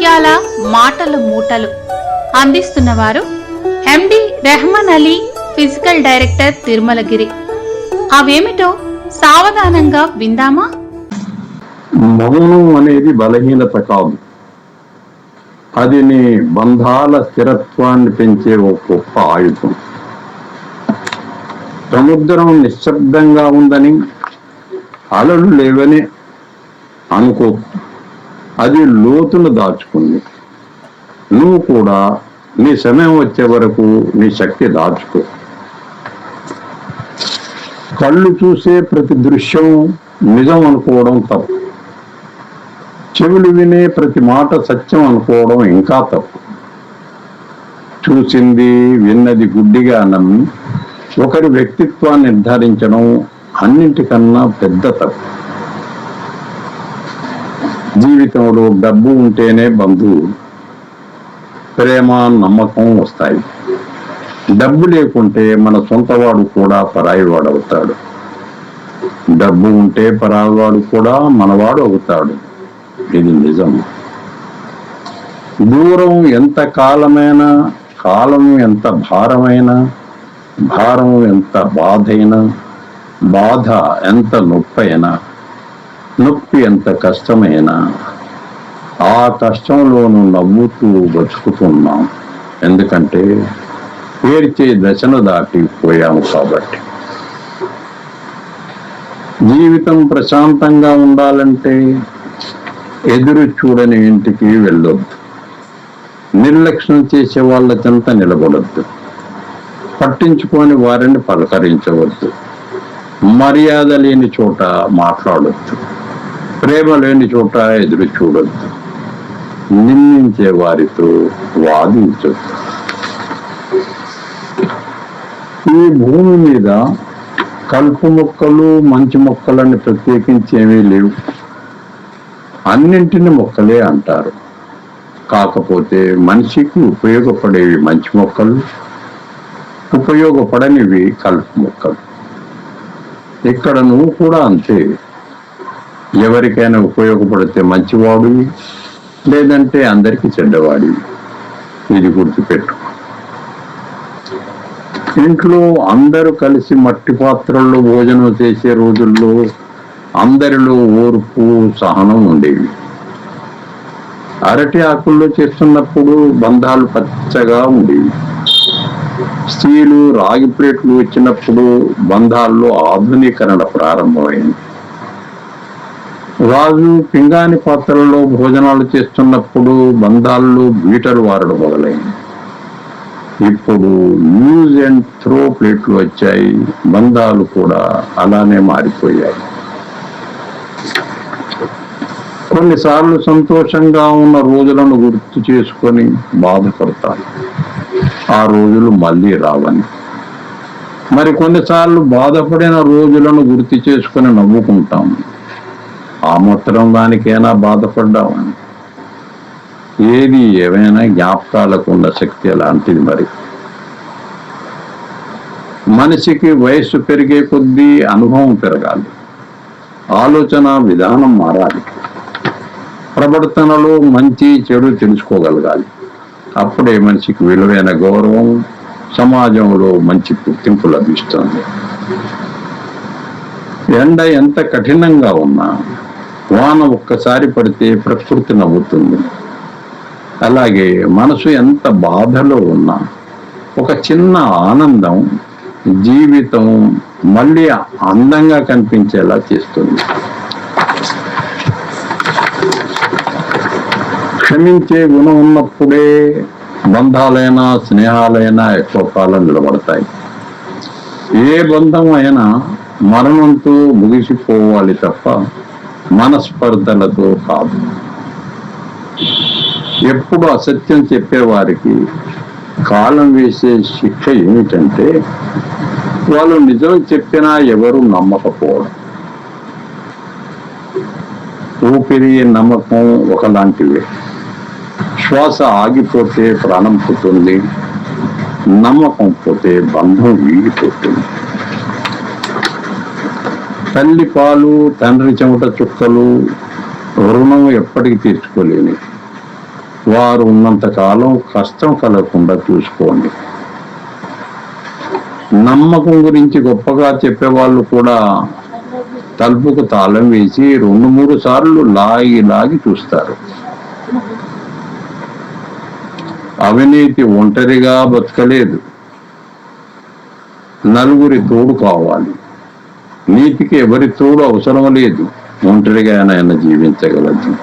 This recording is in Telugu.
ముత్యాల మాటల మూటలు అందిస్తున్నవారు ఎండి రెహమాన్ అలీ, ఫిజికల్ డైరెక్టర్, తిరుమలగిరి. అవేమిటో సావధానంగా విందామా? మౌనం అనేది బలహీనత కాదు, అది నీ బంధాల స్థిరత్వాన్ని పెంచే ఒక గొప్ప ఆయుధం. సముద్రం నిశ్శబ్దంగా ఉందని, అలలు లేవని అనుకో, అది లోతును దాచుకుంది. నువ్వు కూడా నీ సమయం వచ్చే వరకు నీ శక్తి దాచుకో. కళ్ళు చూసే ప్రతి దృశ్యం నిజం అనుకోవడం తప్పు. చెవులు వినే ప్రతి మాట సత్యం అనుకోవడం ఇంకా తప్పు. చూసింది విన్నది గుడ్డిగా నమ్మి ఒకరి వ్యక్తిత్వాన్ని నిర్ధారించడం అన్నింటికన్నా పెద్ద తప్పు. జీవితంలో డబ్బు ఉంటేనే బంధువు, ప్రేమ, నమ్మకం వస్తాయి. డబ్బు లేకుంటే మన సొంతవాడు కూడా పరాయివాడు అవుతాడు. డబ్బు ఉంటే పరాయివాడు కూడా మనవాడు అవుతాడు. ఇది నిజం. దూరం ఎంత కాలమైనా, కాలం ఎంత భారమైనా, భారం ఎంత బాధైనా, బాధ ఎంత నొప్పైనా, నొప్పి ఎంత కష్టమైనా, ఆ కష్టంలోనూ నవ్వుతూ బతుకుతున్నాం. ఎందుకంటే ఏడ్చే దశను దాటిపోయాము కాబట్టి. జీవితం ప్రశాంతంగా ఉండాలంటే ఎదురు చూడని ఇంటికి వెళ్ళొద్దు. నిర్లక్ష్యం చేసే వాళ్ళ చెంత నిలబడొద్దు. పట్టించుకొని వారిని పలకరించవద్దు. మర్యాద లేని చోట మాట్లాడొద్దు. ప్రేమ లేని చోట ఎదురు చూడొద్దు. నిందించే వారితో వాదించొద్దు. ఈ భూమి మీద కలుపు మొక్కలు, మంచి మొక్కలని ప్రత్యేకించి ఏమీ లేవు. అన్నింటిని మొక్కలే అంటారు. కాకపోతే మనిషికి ఉపయోగపడేవి మంచి మొక్కలు, ఉపయోగపడనివి కలుపు మొక్కలు. ఇక్కడ నువ్వు కూడా అంతే. ఎవరికైనా ఉపయోగపడితే మంచివాడివి, లేదంటే అందరికీ చెడ్డవాడివి. ఇది గుర్తుపెట్టు. ఇంట్లో అందరూ కలిసి మట్టి పాత్రల్లో భోజనం చేసే రోజుల్లో అందరిలో ఓర్పు, సహనం ఉండేవి. అరటి ఆకుల్లో చేస్తున్నప్పుడు బంధాలు పచ్చగా ఉండేవి. స్త్రీలు రాగి ప్లేట్లు వచ్చినప్పుడు బంధాల్లో ఆధునీకరణ ప్రారంభమైంది. రాజు పింగాణి పాత్రలలో భోజనాలు చేస్తున్నప్పుడు బంధాల్లో బీటలు వారడం మొదలైంది. ఇప్పుడు యూజ్ అండ్ త్రో ప్లేట్లు వచ్చాయి. బంధాలు కూడా అలానే మారిపోయాయి. కొన్నిసార్లు సంతోషంగా ఉన్న రోజులను గుర్తు చేసుకొని బాధపడతాను, ఆ రోజులు మళ్ళీ రావని. మరి కొన్నిసార్లు బాధపడిన రోజులను గుర్తు చేసుకొని నవ్వుకుంటాము, ఆ మాత్రం దానికైనా బాధపడ్డామని. ఏది ఏమైనా జ్ఞాపకాలకు ఉన్న శక్తి అలాంటిది. మరి మనిషికి వయస్సు పెరిగే కొద్దీ అనుభవం పెరగాలి, ఆలోచన విధానం మారాలి, ప్రవర్తనలో మంచి చెడు తెలుసుకోగలగాలి. అప్పుడే మనిషికి విలువైన గౌరవం, సమాజంలో మంచి గుర్తింపు లభిస్తుంది. ఎండ ఎంత కఠినంగా ఉన్నా వాన ఒక్కసారి పడితే ప్రకృతి నవ్వుతుంది. అలాగే మనసు ఎంత బాధలో ఉన్నా ఒక చిన్న ఆనందం జీవితం మళ్ళీ అందంగా కనిపించేలా చేస్తుంది. క్షమించే గుణం ఉన్నప్పుడే బంధాలైనా, స్నేహాలైనా ఎక్కువ కాలం నిలబడతాయి. ఏ బంధం అయినా మరణంతో ముగిసిపోవాలి తప్ప మనస్పర్ధలతో కాదు. ఎప్పుడు అసత్యం చెప్పేవారికి కాలం వేసే శిక్ష ఏమిటంటే వాళ్ళు నిజం చెప్పినా ఎవరు నమ్మకపోవడం. ఊపిరి, నమ్మకం ఒకలాంటివే. శ్వాస ఆగిపోతే ప్రాణం పోతుంది, నమ్మకం పోతే బంధం వీగిపోతుంది. తల్లి పాలు, తండ్రి చెమట చుక్కలు రుణం ఎప్పటికీ తీర్చుకోలేని. వారు ఉన్నంత కాలం కష్టం కలగకుండా చూసుకోండి. నమ్మకం గురించి గొప్పగా చెప్పేవాళ్ళు కూడా తలుపుకు తాళం వేసి 2-3 సార్లు లాగి చూస్తారు. అవినీతి ఒంటరిగా బతకలేదు, నలుగురి తోడు కావాలి. నీతికి ఎవరి తోడు అవసరం లేదు, ఒంటరిగా ఆయన జీవించగలదు.